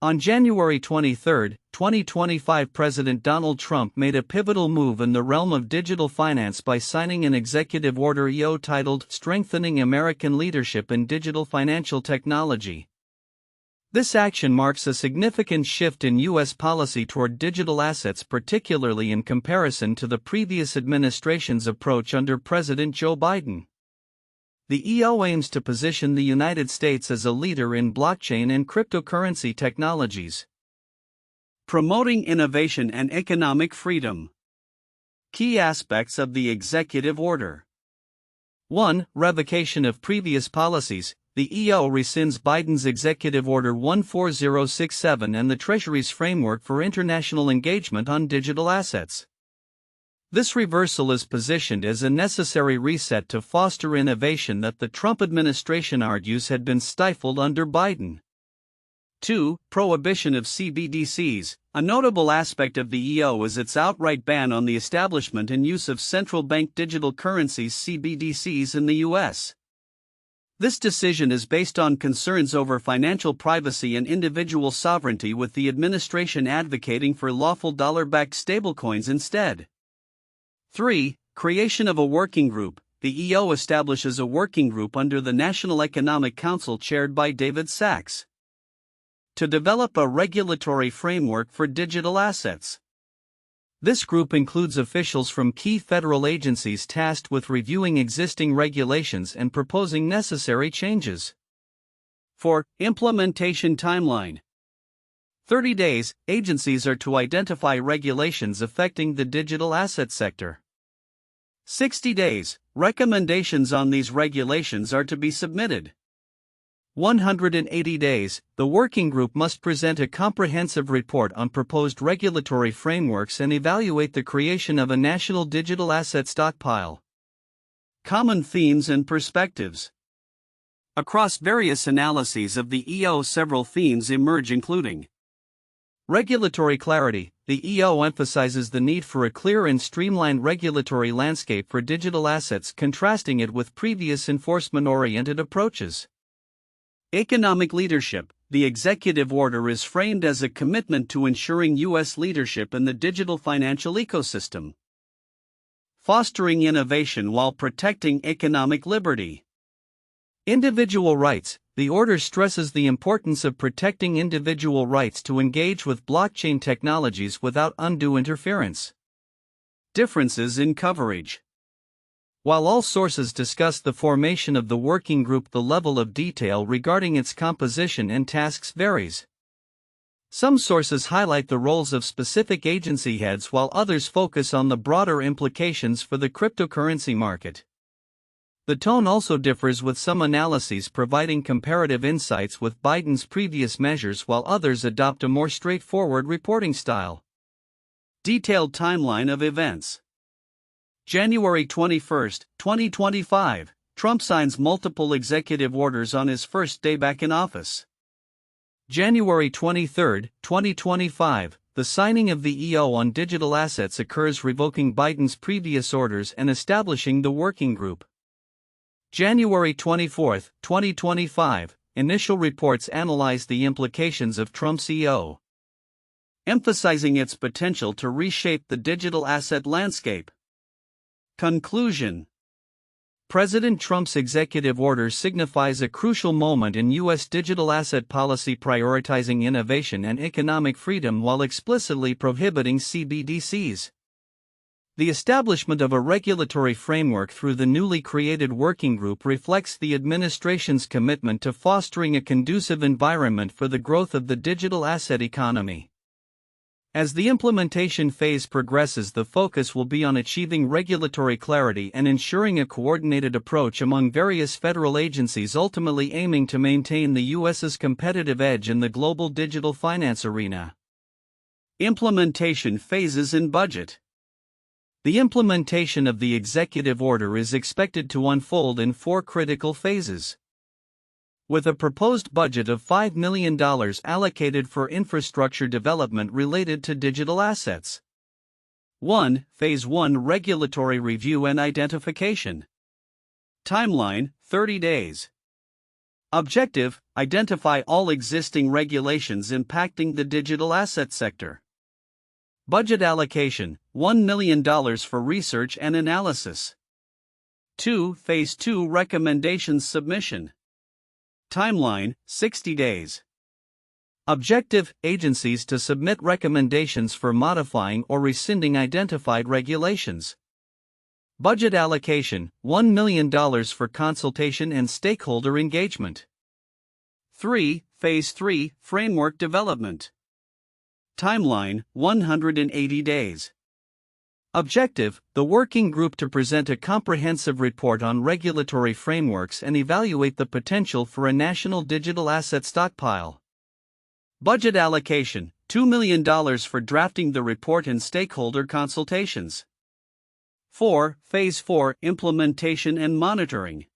On January 23, 2025, President Donald Trump made a pivotal move in the realm of digital finance by signing an executive order titled Strengthening American Leadership in Digital Financial Technology. This action marks a significant shift in U.S. policy toward digital assets, particularly in comparison to the previous administration's approach under President Joe Biden. The EO aims to position the United States as a leader in blockchain and cryptocurrency technologies, promoting innovation and economic freedom. Key aspects of the executive order. 1. Revocation of previous policies. The EO rescinds Biden's Executive Order 14067 and the Treasury's framework for international engagement on digital assets. This reversal is positioned as a necessary reset to foster innovation that the Trump administration argues had been stifled under Biden. 2. Prohibition of CBDCs. A notable aspect of the EO is its outright ban on the establishment and use of central bank digital currencies (CBDCs) in the U.S. This decision is based on concerns over financial privacy and individual sovereignty, with the administration advocating for lawful dollar-backed stablecoins instead. 3. Creation of a working group. The EO establishes a working group under the National Economic Council chaired by David Sachs to develop a regulatory framework for digital assets. This group includes officials from key federal agencies tasked with reviewing existing regulations and proposing necessary changes. 4. Implementation timeline. 30 days, agencies are to identify regulations affecting the digital asset sector. 60 days, recommendations on these regulations are to be submitted. 180 days, the working group must present a comprehensive report on proposed regulatory frameworks and evaluate the creation of a national digital asset stockpile. Common themes and perspectives. Across various analyses of the EO, several themes emerge, including regulatory clarity. The EO emphasizes the need for a clear and streamlined regulatory landscape for digital assets, contrasting it with previous enforcement-oriented approaches. Economic leadership. The executive order is framed as a commitment to ensuring U.S. leadership in the digital financial ecosystem, fostering innovation while protecting economic liberty. Individual rights. The order stresses the importance of protecting individual rights to engage with blockchain technologies without undue interference. Differences in coverage. While all sources discuss the formation of the working group, the level of detail regarding its composition and tasks varies. Some sources highlight the roles of specific agency heads, while others focus on the broader implications for the cryptocurrency market. The tone also differs, with some analyses providing comparative insights with Biden's previous measures while others adopt a more straightforward reporting style. Detailed timeline of events. January 21, 2025, Trump signs multiple executive orders on his first day back in office. January 23, 2025, the signing of the EO on digital assets occurs, revoking Biden's previous orders and establishing the working group. January 24, 2025, initial reports analyze the implications of Trump's EO, emphasizing its potential to reshape the digital asset landscape. Conclusion. President Trump's executive order signifies a crucial moment in U.S. digital asset policy, prioritizing innovation and economic freedom while explicitly prohibiting CBDCs. The establishment of a regulatory framework through the newly created working group reflects the administration's commitment to fostering a conducive environment for the growth of the digital asset economy. As the implementation phase progresses, the focus will be on achieving regulatory clarity and ensuring a coordinated approach among various federal agencies, ultimately aiming to maintain the U.S.'s competitive edge in the global digital finance arena. Implementation phases and budget. The implementation of the executive order is expected to unfold in 4 critical phases, with a proposed budget of $5 million allocated for infrastructure development related to digital assets. 1. Phase 1: Regulatory review and identification. Timeline: 30 days. Objective: identify all existing regulations impacting the digital asset sector. Budget allocation: $1 million for research and analysis. 2. Phase 2 recommendations submission. Timeline: 60 days. Objective: agencies to submit recommendations for modifying or rescinding identified regulations. Budget allocation: $1 million for consultation and stakeholder engagement. 3. Phase 3 framework development. Timeline: 180 days. Objective: the working group to present a comprehensive report on regulatory frameworks and evaluate the potential for a national digital asset stockpile. Budget allocation: $2 million for drafting the report and stakeholder consultations. 4. Phase 4 implementation and monitoring.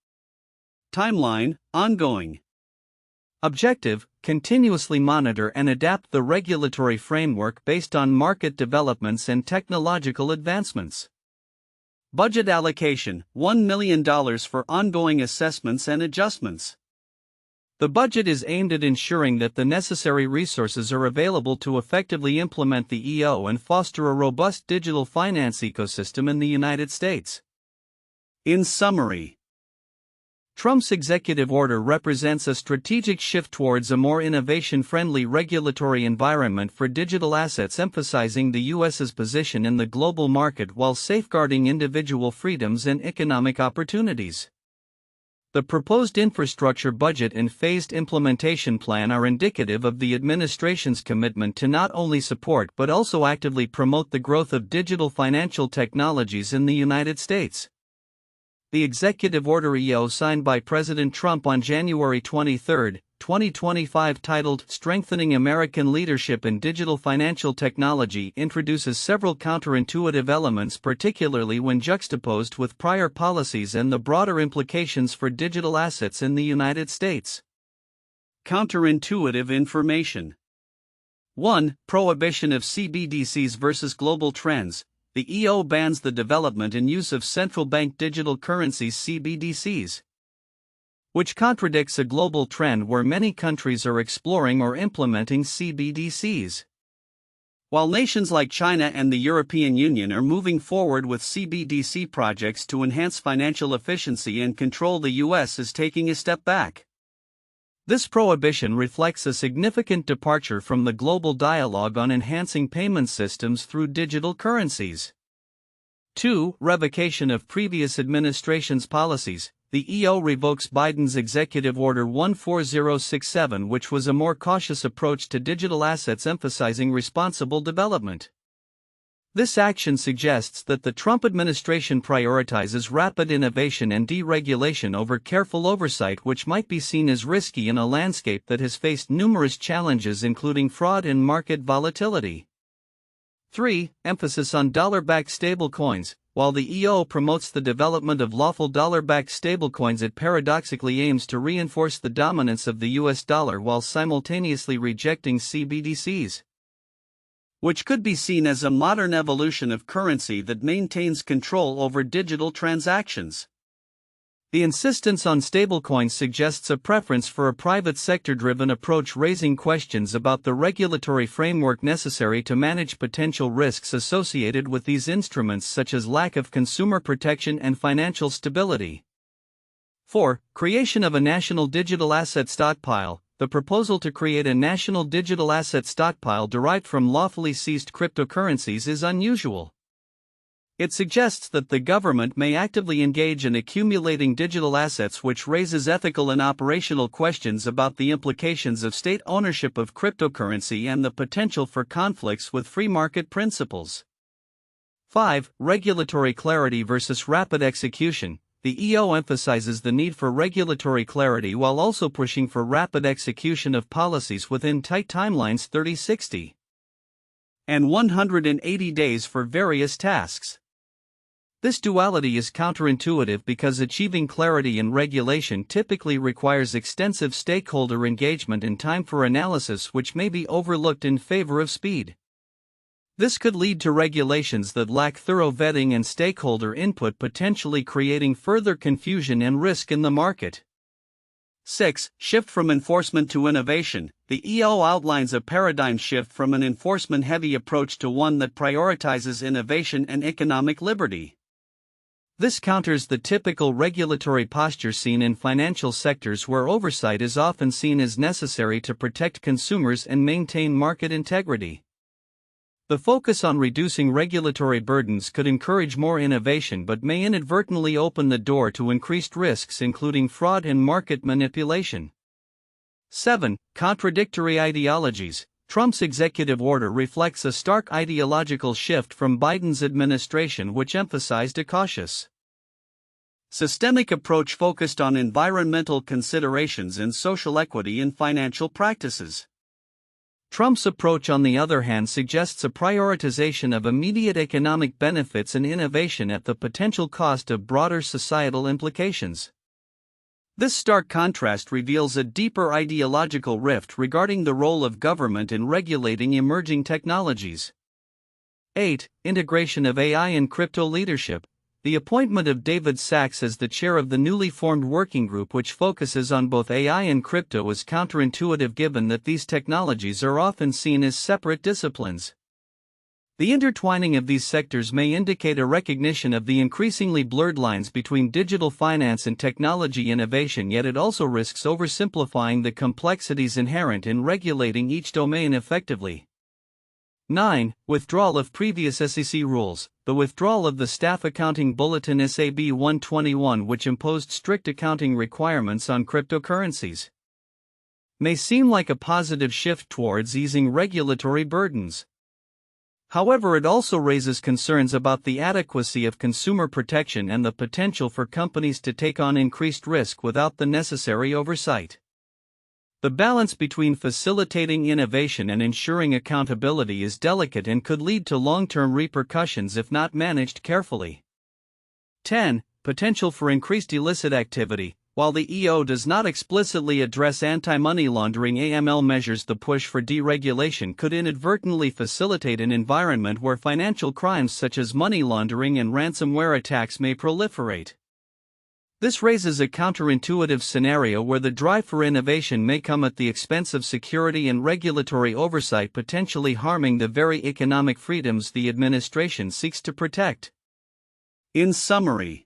Timeline: ongoing. Objective: continuously monitor and adapt the regulatory framework based on market developments and technological advancements. Budget allocation: $1 million for ongoing assessments and adjustments. The budget is aimed at ensuring that the necessary resources are available to effectively implement the EO and foster a robust digital finance ecosystem in the United States. In summary, Trump's executive order represents a strategic shift towards a more innovation-friendly regulatory environment for digital assets, emphasizing the U.S.'s position in the global market while safeguarding individual freedoms and economic opportunities. The proposed infrastructure budget and phased implementation plan are indicative of the administration's commitment to not only support but also actively promote the growth of digital financial technologies in the United States. The executive order EO signed by President Trump on January 23, 2025, titled Strengthening American Leadership in Digital Financial Technology, introduces several counterintuitive elements, particularly when juxtaposed with prior policies and the broader implications for digital assets in the United States. Counterintuitive information. 1. Prohibition of CBDCs versus global trends. The EO bans the development and use of central bank digital currencies (CBDCs), which contradicts a global trend where many countries are exploring or implementing CBDCs. While nations like China and the European Union are moving forward with CBDC projects to enhance financial efficiency and control, the US is taking a step back. This prohibition reflects a significant departure from the global dialogue on enhancing payment systems through digital currencies. 2. Revocation of previous administration's policies. The EO revokes Biden's Executive Order 14067, which was a more cautious approach to digital assets emphasizing responsible development. This action suggests that the Trump administration prioritizes rapid innovation and deregulation over careful oversight, which might be seen as risky in a landscape that has faced numerous challenges including fraud and market volatility. 3. Emphasis on dollar-backed stablecoins. While the EO promotes the development of lawful dollar-backed stablecoins, it paradoxically aims to reinforce the dominance of the US dollar while simultaneously rejecting CBDCs, which could be seen as a modern evolution of currency that maintains control over digital transactions. The insistence on stablecoins suggests a preference for a private sector-driven approach, raising questions about the regulatory framework necessary to manage potential risks associated with these instruments, such as lack of consumer protection and financial stability. 4. Creation of a national digital asset stockpile. The proposal to create a national digital asset stockpile derived from lawfully seized cryptocurrencies is unusual. It suggests that the government may actively engage in accumulating digital assets, which raises ethical and operational questions about the implications of state ownership of cryptocurrency and the potential for conflicts with free market principles. 5. Regulatory clarity versus rapid execution. The EO emphasizes the need for regulatory clarity while also pushing for rapid execution of policies within tight timelines, 30, 60, and 180 days for various tasks. This duality is counterintuitive because achieving clarity in regulation typically requires extensive stakeholder engagement and time for analysis, which may be overlooked in favor of speed. This could lead to regulations that lack thorough vetting and stakeholder input, potentially creating further confusion and risk in the market. 6. Shift from enforcement to innovation. The EO outlines a paradigm shift from an enforcement-heavy approach to one that prioritizes innovation and economic liberty. This counters the typical regulatory posture seen in financial sectors where oversight is often seen as necessary to protect consumers and maintain market integrity. The focus on reducing regulatory burdens could encourage more innovation but may inadvertently open the door to increased risks including fraud and market manipulation. 7. Contradictory ideologies. Trump's executive order reflects a stark ideological shift from Biden's administration, which emphasized a cautious, systemic approach focused on environmental considerations and social equity in financial practices. Trump's approach, on the other hand, suggests a prioritization of immediate economic benefits and innovation at the potential cost of broader societal implications. This stark contrast reveals a deeper ideological rift regarding the role of government in regulating emerging technologies. 8. Integration of AI and crypto leadership. The appointment of David Sachs as the chair of the newly formed working group, which focuses on both AI and crypto, is counterintuitive given that these technologies are often seen as separate disciplines. The intertwining of these sectors may indicate a recognition of the increasingly blurred lines between digital finance and technology innovation, yet it also risks oversimplifying the complexities inherent in regulating each domain effectively. 9. Withdrawal of previous SEC rules. The withdrawal of the Staff Accounting Bulletin SAB 121, which imposed strict accounting requirements on cryptocurrencies, may seem like a positive shift towards easing regulatory burdens. However, it also raises concerns about the adequacy of consumer protection and the potential for companies to take on increased risk without the necessary oversight. The balance between facilitating innovation and ensuring accountability is delicate and could lead to long-term repercussions if not managed carefully. 10. Potential for increased illicit activity. While the EO does not explicitly address anti-money laundering AML measures, the push for deregulation could inadvertently facilitate an environment where financial crimes such as money laundering and ransomware attacks may proliferate. This raises a counterintuitive scenario where the drive for innovation may come at the expense of security and regulatory oversight, potentially harming the very economic freedoms the administration seeks to protect. In summary,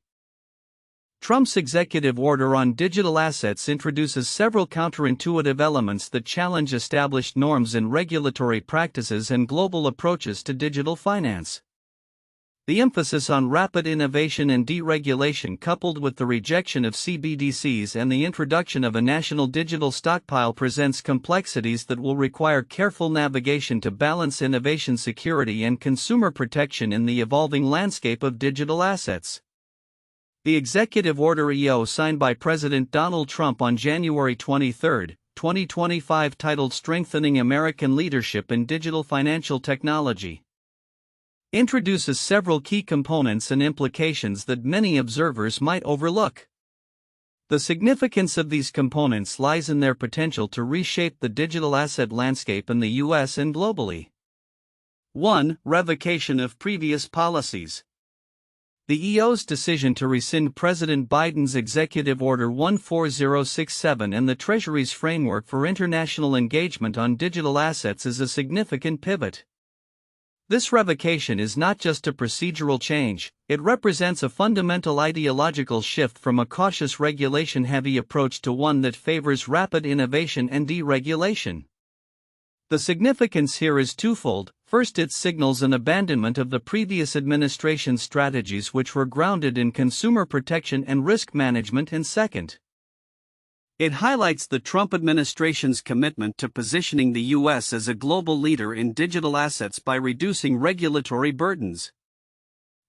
Trump's executive order on digital assets introduces several counterintuitive elements that challenge established norms in regulatory practices and global approaches to digital finance. The emphasis on rapid innovation and deregulation, coupled with the rejection of CBDCs and the introduction of a national digital stockpile, presents complexities that will require careful navigation to balance innovation, security, and consumer protection in the evolving landscape of digital assets. The Executive Order EO signed by President Donald Trump on January 23, 2025, titled Strengthening American Leadership in Digital Financial Technology, introduces several key components and implications that many observers might overlook. The significance of these components lies in their potential to reshape the digital asset landscape in the U.S. and globally. 1. Revocation of previous policies. The EO's decision to rescind President Biden's Executive Order 14067 and the Treasury's framework for international engagement on digital assets is a significant pivot. This revocation is not just a procedural change, it represents a fundamental ideological shift from a cautious regulation-heavy approach to one that favors rapid innovation and deregulation. The significance here is twofold. First, it signals an abandonment of the previous administration's strategies, which were grounded in consumer protection and risk management, and second, it highlights the Trump administration's commitment to positioning the U.S. as a global leader in digital assets by reducing regulatory burdens.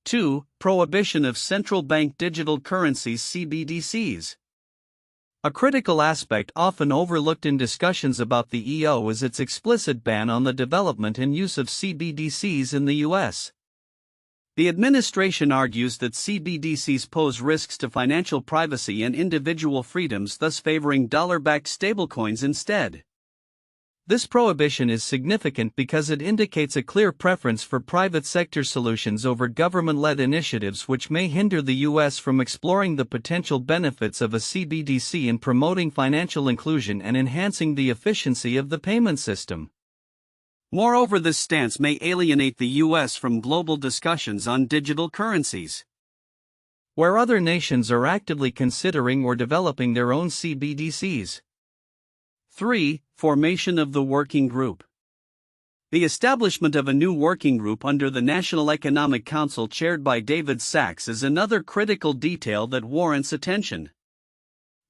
2. Prohibition of central bank digital currencies (CBDCs). A critical aspect often overlooked in discussions about the EO is its explicit ban on the development and use of CBDCs in the U.S. The administration argues that CBDCs pose risks to financial privacy and individual freedoms, thus favoring dollar-backed stablecoins instead. This prohibition is significant because it indicates a clear preference for private sector solutions over government-led initiatives, which may hinder the U.S. from exploring the potential benefits of a CBDC in promoting financial inclusion and enhancing the efficiency of the payment system. Moreover, this stance may alienate the U.S. from global discussions on digital currencies, where other nations are actively considering or developing their own CBDCs. 3. Formation of the working group. The establishment of a new working group under the National Economic Council chaired by David Sachs is another critical detail that warrants attention.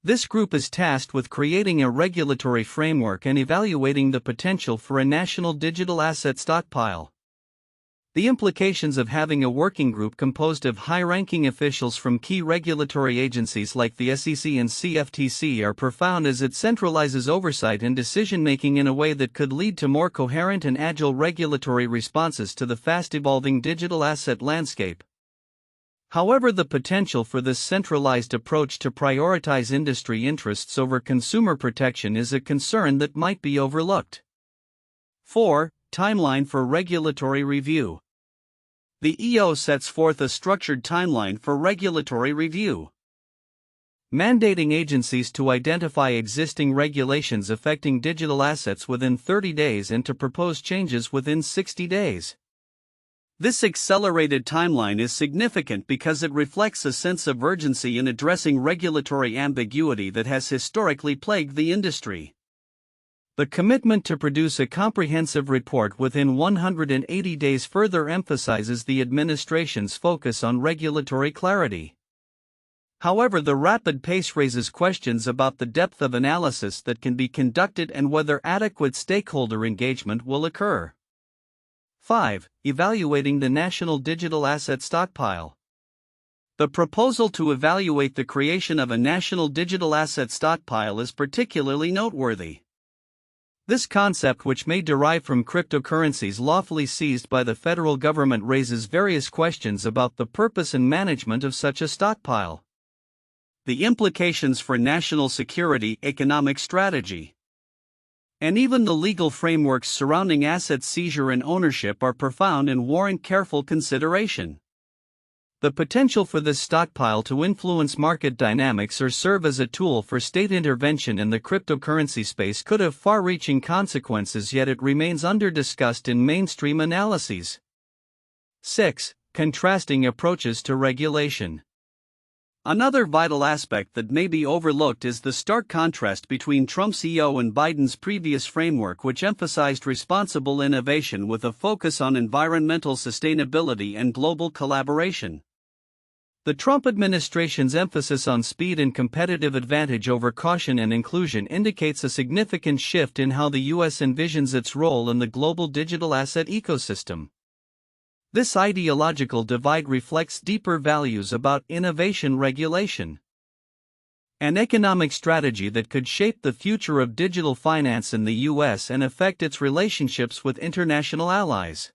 This group is tasked with creating a regulatory framework and evaluating the potential for a national digital asset stockpile. The implications of having a working group composed of high-ranking officials from key regulatory agencies like the SEC and CFTC are profound, as it centralizes oversight and decision-making in a way that could lead to more coherent and agile regulatory responses to the fast-evolving digital asset landscape. However, the potential for this centralized approach to prioritize industry interests over consumer protection is a concern that might be overlooked. 4. Timeline for regulatory review. The EO sets forth a structured timeline for regulatory review, mandating agencies to identify existing regulations affecting digital assets within 30 days and to propose changes within 60 days. This accelerated timeline is significant because it reflects a sense of urgency in addressing regulatory ambiguity that has historically plagued the industry. The commitment to produce a comprehensive report within 180 days further emphasizes the administration's focus on regulatory clarity. However, the rapid pace raises questions about the depth of analysis that can be conducted and whether adequate stakeholder engagement will occur. 5. Evaluating the national digital asset stockpile. The proposal to evaluate the creation of a national digital asset stockpile is particularly noteworthy. This concept, which may derive from cryptocurrencies lawfully seized by the federal government, raises various questions about the purpose and management of such a stockpile, the implications for national security, economic strategy, and even the legal frameworks surrounding asset seizure and ownership are profound and warrant careful consideration. The potential for this stockpile to influence market dynamics or serve as a tool for state intervention in the cryptocurrency space could have far-reaching consequences, yet it remains under-discussed in mainstream analyses. 6. Contrasting approaches to regulation. Another vital aspect that may be overlooked is the stark contrast between Trump's EO and Biden's previous framework, which emphasized responsible innovation with a focus on environmental sustainability and global collaboration. The Trump administration's emphasis on speed and competitive advantage over caution and inclusion indicates a significant shift in how the U.S. envisions its role in the global digital asset ecosystem. This ideological divide reflects deeper values about innovation regulation, an economic strategy that could shape the future of digital finance in the U.S. and affect its relationships with international allies.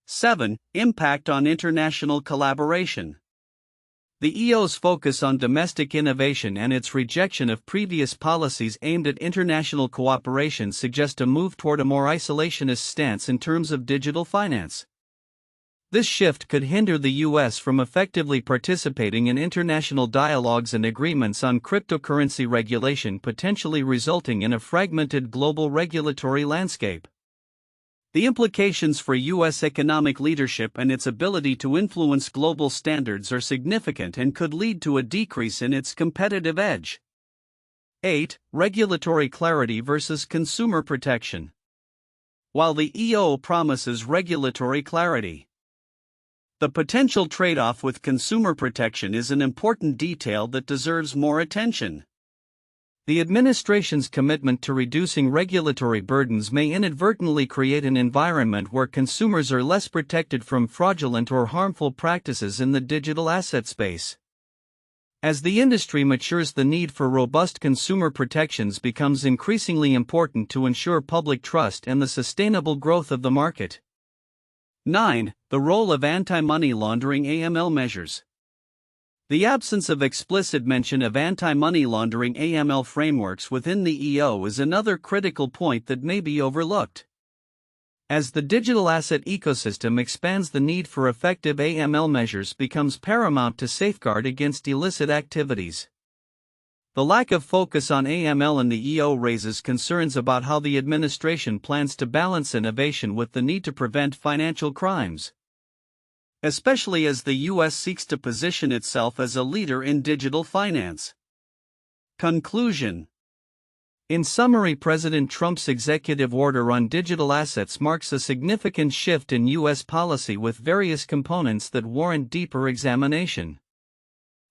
7. Impact on international collaboration. The EO's focus on domestic innovation and its rejection of previous policies aimed at international cooperation suggest a move toward a more isolationist stance in terms of digital finance. This shift could hinder the U.S. from effectively participating in international dialogues and agreements on cryptocurrency regulation, potentially resulting in a fragmented global regulatory landscape. The implications for U.S. economic leadership and its ability to influence global standards are significant and could lead to a decrease in its competitive edge. 8. Regulatory clarity versus consumer protection. While the EO promises regulatory clarity, the potential trade-off with consumer protection is an important detail that deserves more attention. The administration's commitment to reducing regulatory burdens may inadvertently create an environment where consumers are less protected from fraudulent or harmful practices in the digital asset space. As the industry matures, the need for robust consumer protections becomes increasingly important to ensure public trust and the sustainable growth of the market. 9. The role of anti-money laundering AML measures. The absence of explicit mention of anti-money laundering (AML) frameworks within the EO is another critical point that may be overlooked. As the digital asset ecosystem expands, the need for effective AML measures becomes paramount to safeguard against illicit activities. The lack of focus on AML in the EO raises concerns about how the administration plans to balance innovation with the need to prevent financial crimes, especially as the U.S. seeks to position itself as a leader in digital finance. Conclusion. In summary, President Trump's executive order on digital assets marks a significant shift in U.S. policy with various components that warrant deeper examination.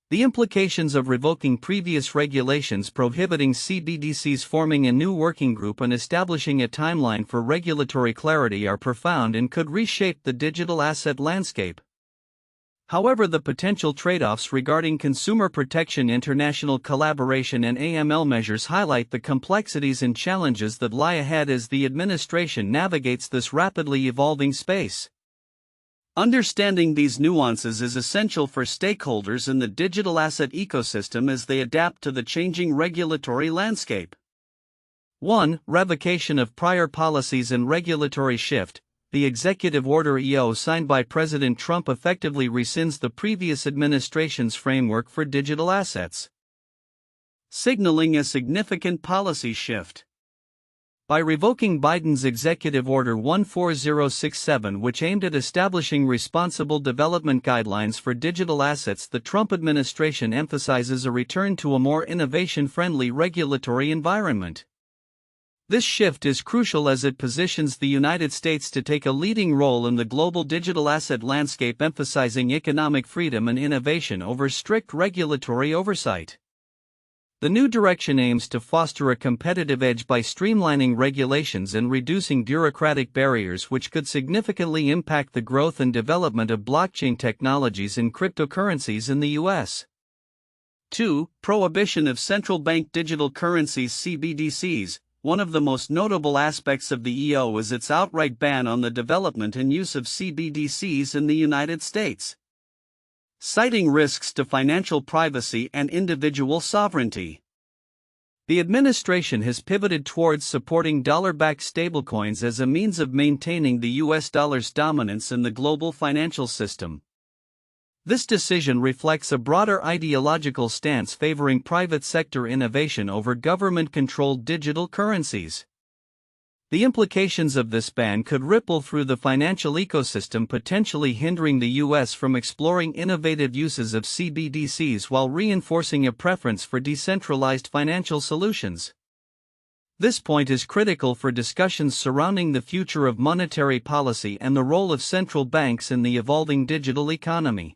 The implications of revoking previous regulations prohibiting CBDCs, forming a new working group, and establishing a timeline for regulatory clarity are profound and could reshape the digital asset landscape. However, the potential trade-offs regarding consumer protection, international collaboration, and AML measures highlight the complexities and challenges that lie ahead as the administration navigates this rapidly evolving space. Understanding these nuances is essential for stakeholders in the digital asset ecosystem as they adapt to the changing regulatory landscape. 1. Revocation of prior policies and regulatory shift. The Executive Order EO signed by President Trump effectively rescinds the previous administration's framework for digital assets, signaling a significant policy shift. By revoking Biden's Executive Order 14067, which aimed at establishing responsible development guidelines for digital assets, the Trump administration emphasizes a return to a more innovation-friendly regulatory environment. This shift is crucial as it positions the United States to take a leading role in the global digital asset landscape, emphasizing economic freedom and innovation over strict regulatory oversight. The new direction aims to foster a competitive edge by streamlining regulations and reducing bureaucratic barriers, which could significantly impact the growth and development of blockchain technologies and cryptocurrencies in the U.S. 2. Prohibition of central bank digital currencies (CBDCs). One of the most notable aspects of the EO is its outright ban on the development and use of CBDCs in the United States, citing risks to financial privacy and individual sovereignty. The administration has pivoted towards supporting dollar-backed stablecoins as a means of maintaining the U.S. dollar's dominance in the global financial system. This decision reflects a broader ideological stance favoring private sector innovation over government-controlled digital currencies. The implications of this ban could ripple through the financial ecosystem, potentially hindering the U.S. from exploring innovative uses of CBDCs while reinforcing a preference for decentralized financial solutions. This point is critical for discussions surrounding the future of monetary policy and the role of central banks in the evolving digital economy.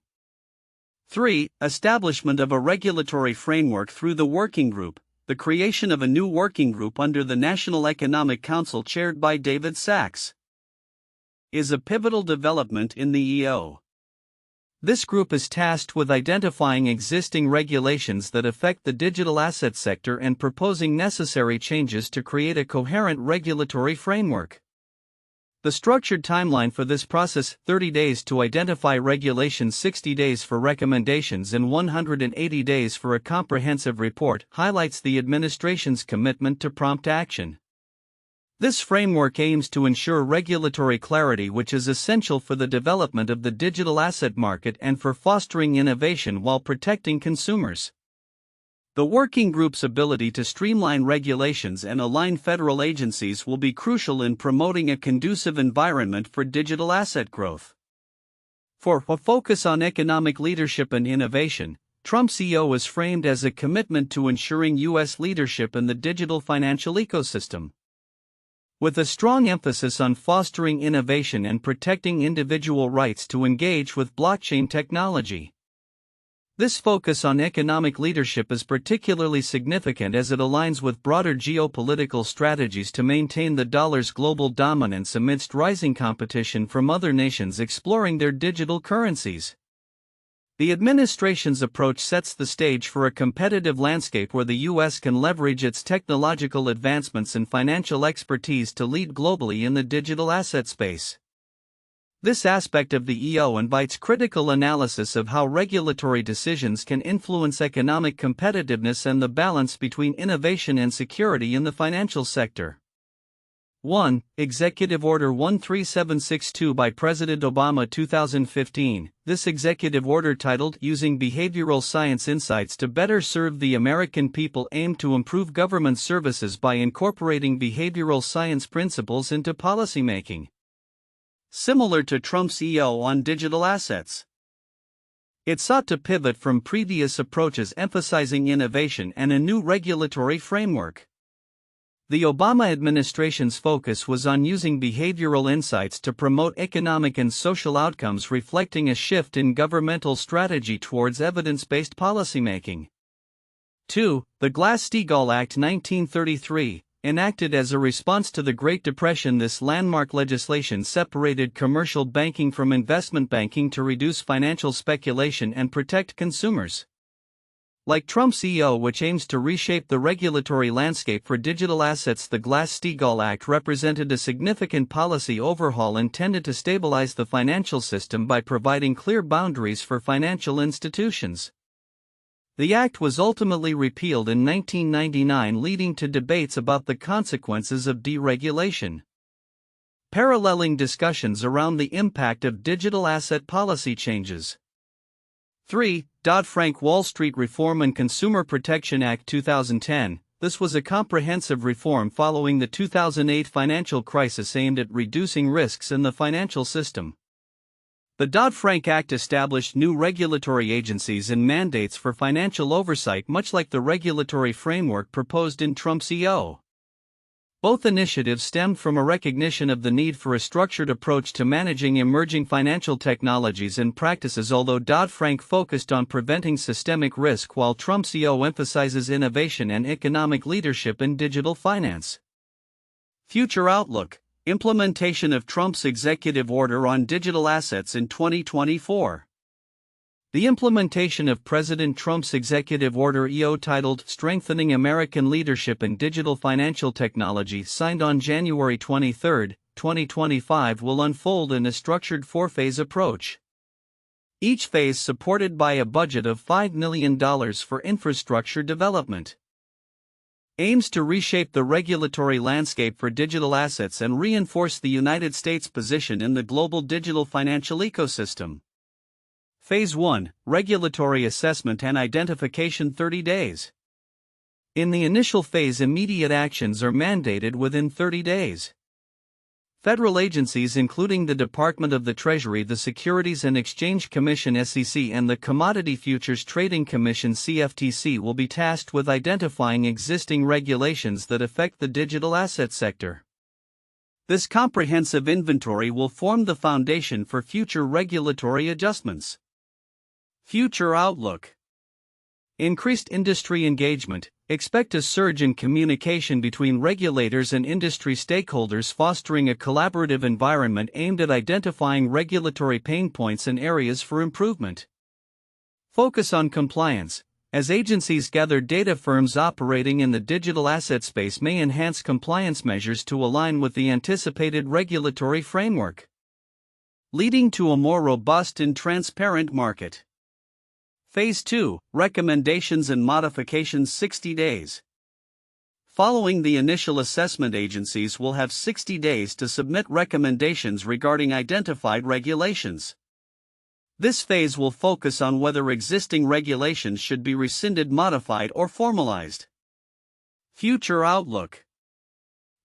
3. Establishment of a regulatory framework through the working group. The creation of a new working group under the National Economic Council chaired by David Sachs is a pivotal development in the EO. This group is tasked with identifying existing regulations that affect the digital asset sector and proposing necessary changes to create a coherent regulatory framework. The structured timeline for this process: 30 days to identify regulations, 60 days for recommendations, and 180 days for a comprehensive report, highlights the administration's commitment to prompt action. This framework aims to ensure regulatory clarity, which is essential for the development of the digital asset market and for fostering innovation while protecting consumers. The working group's ability to streamline regulations and align federal agencies will be crucial in promoting a conducive environment for digital asset growth. 4. A focus on economic leadership and innovation. Trump's EO is framed as a commitment to ensuring U.S. leadership in the digital financial ecosystem, with a strong emphasis on fostering innovation and protecting individual rights to engage with blockchain technology. This focus on economic leadership is particularly significant as it aligns with broader geopolitical strategies to maintain the dollar's global dominance amidst rising competition from other nations exploring their digital currencies. The administration's approach sets the stage for a competitive landscape where the U.S. can leverage its technological advancements and financial expertise to lead globally in the digital asset space. This aspect of the EO invites critical analysis of how regulatory decisions can influence economic competitiveness and the balance between innovation and security in the financial sector. 1. Executive Order 13762 by President Obama 2015. This executive order, titled Using Behavioral Science Insights to Better Serve the American People, aimed to improve government services by incorporating behavioral science principles into policymaking. Similar to Trump's EO on digital assets, it sought to pivot from previous approaches emphasizing innovation and a new regulatory framework. The Obama administration's focus was on using behavioral insights to promote economic and social outcomes, reflecting a shift in governmental strategy towards evidence-based policymaking. 2. The Glass-Steagall Act 1933, enacted as a response to the Great Depression. This landmark legislation separated commercial banking from investment banking to reduce financial speculation and protect consumers. Like Trump's EO, which aims to reshape the regulatory landscape for digital assets, the Glass-Steagall Act represented a significant policy overhaul intended to stabilize the financial system by providing clear boundaries for financial institutions. The act was ultimately repealed in 1999, leading to debates about the consequences of deregulation. Paralleling discussions around the impact of digital asset policy changes. 3. Dodd-Frank Wall Street Reform and Consumer Protection Act 2010. This was a comprehensive reform following the 2008 financial crisis aimed at reducing risks in the financial system. The Dodd-Frank Act established new regulatory agencies and mandates for financial oversight, much like the regulatory framework proposed in Trump's EO. Both initiatives stemmed from a recognition of the need for a structured approach to managing emerging financial technologies and practices, although Dodd-Frank focused on preventing systemic risk while Trump's EO emphasizes innovation and economic leadership in digital finance. Future outlook: implementation of Trump's executive order on digital assets in 2024. The implementation of President Trump's executive order EO, titled Strengthening American Leadership in Digital Financial Technology, signed on January 23, 2025, will unfold in a structured four-phase approach. Each phase supported by a budget of $5 million for infrastructure development. Aims to reshape the regulatory landscape for digital assets and reinforce the United States' position in the global digital financial ecosystem. Phase 1: Regulatory Assessment and Identification, 30 days. In the initial phase, immediate actions are mandated within 30 days. Federal agencies including the Department of the Treasury, the Securities and Exchange Commission (SEC), and the Commodity Futures Trading Commission (CFTC) will be tasked with identifying existing regulations that affect the digital asset sector. This comprehensive inventory will form the foundation for future regulatory adjustments. Future outlook: increased industry engagement. Expect a surge in communication between regulators and industry stakeholders, fostering a collaborative environment aimed at identifying regulatory pain points and areas for improvement. Focus on compliance. As agencies gather data, firms operating in the digital asset space may enhance compliance measures to align with the anticipated regulatory framework, leading to a more robust and transparent market. Phase 2: Recommendations and Modifications, 60 days. Following the initial assessment, agencies will have 60 days to submit recommendations regarding identified regulations. This phase will focus on whether existing regulations should be rescinded, modified, or formalized. Future outlook: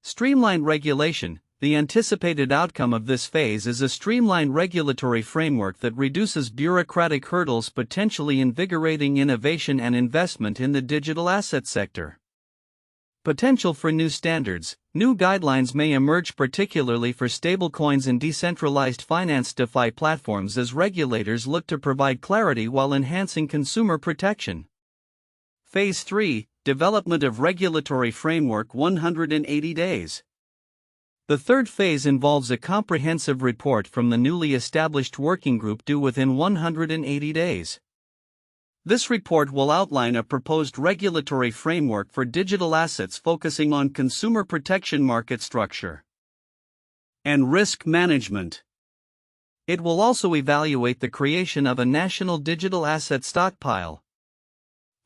streamlined regulation. The anticipated outcome of this phase is a streamlined regulatory framework that reduces bureaucratic hurdles, potentially invigorating innovation and investment in the digital asset sector. Potential for new standards. New guidelines may emerge, particularly for stablecoins and decentralized finance DeFi platforms, as regulators look to provide clarity while enhancing consumer protection. Phase 3: Development of Regulatory Framework, 180 days. The third phase involves a comprehensive report from the newly established working group due within 180 days. This report will outline a proposed regulatory framework for digital assets focusing on consumer protection, market structure, and risk management. It will also evaluate the creation of a national digital asset stockpile.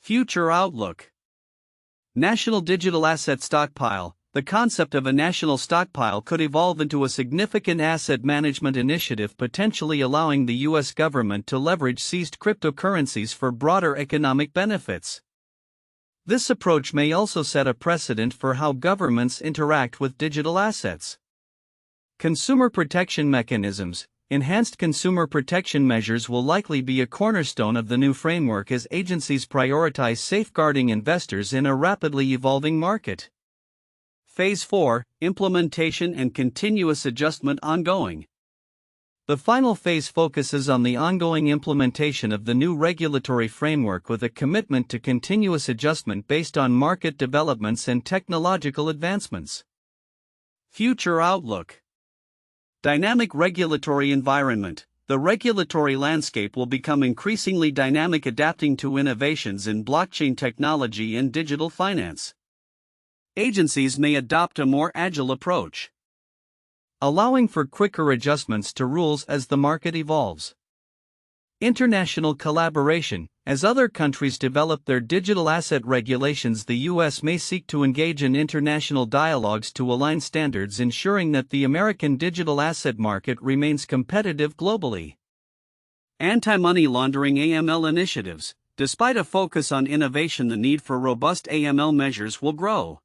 Future outlook. National digital asset stockpile. The concept of a national stockpile could evolve into a significant asset management initiative, potentially allowing the U.S. government to leverage seized cryptocurrencies for broader economic benefits. This approach may also set a precedent for how governments interact with digital assets. Consumer protection mechanisms. Enhanced consumer protection measures will likely be a cornerstone of the new framework as agencies prioritize safeguarding investors in a rapidly evolving market. Phase 4, Implementation and Continuous Adjustment ongoing. The final phase focuses on the ongoing implementation of the new regulatory framework with a commitment to continuous adjustment based on market developments and technological advancements. Future outlook. Dynamic regulatory environment. The regulatory landscape will become increasingly dynamic, adapting to innovations in blockchain technology and digital finance. Agencies may adopt a more agile approach, allowing for quicker adjustments to rules as the market evolves. International collaboration. As other countries develop their digital asset regulations, the U.S. may seek to engage in international dialogues to align standards, ensuring that the American digital asset market remains competitive globally. Anti-money laundering (AML) initiatives. Despite a focus on innovation, the need for robust AML measures will grow.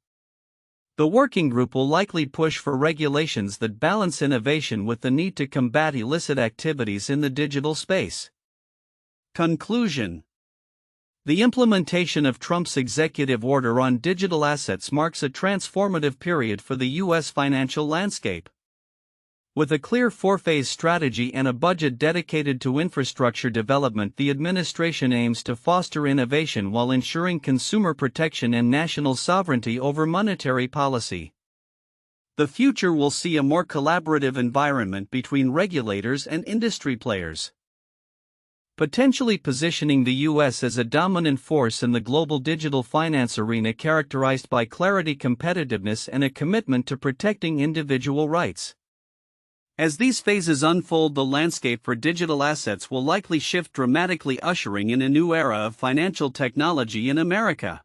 The working group will likely push for regulations that balance innovation with the need to combat illicit activities in the digital space. Conclusion. The implementation of Trump's executive order on digital assets marks a transformative period for the U.S. financial landscape. With a clear four-phase strategy and a budget dedicated to infrastructure development, the administration aims to foster innovation while ensuring consumer protection and national sovereignty over monetary policy. The future will see a more collaborative environment between regulators and industry players, potentially positioning the U.S. as a dominant force in the global digital finance arena, characterized by clarity, competitiveness, and a commitment to protecting individual rights. As these phases unfold, the landscape for digital assets will likely shift dramatically, ushering in a new era of financial technology in America.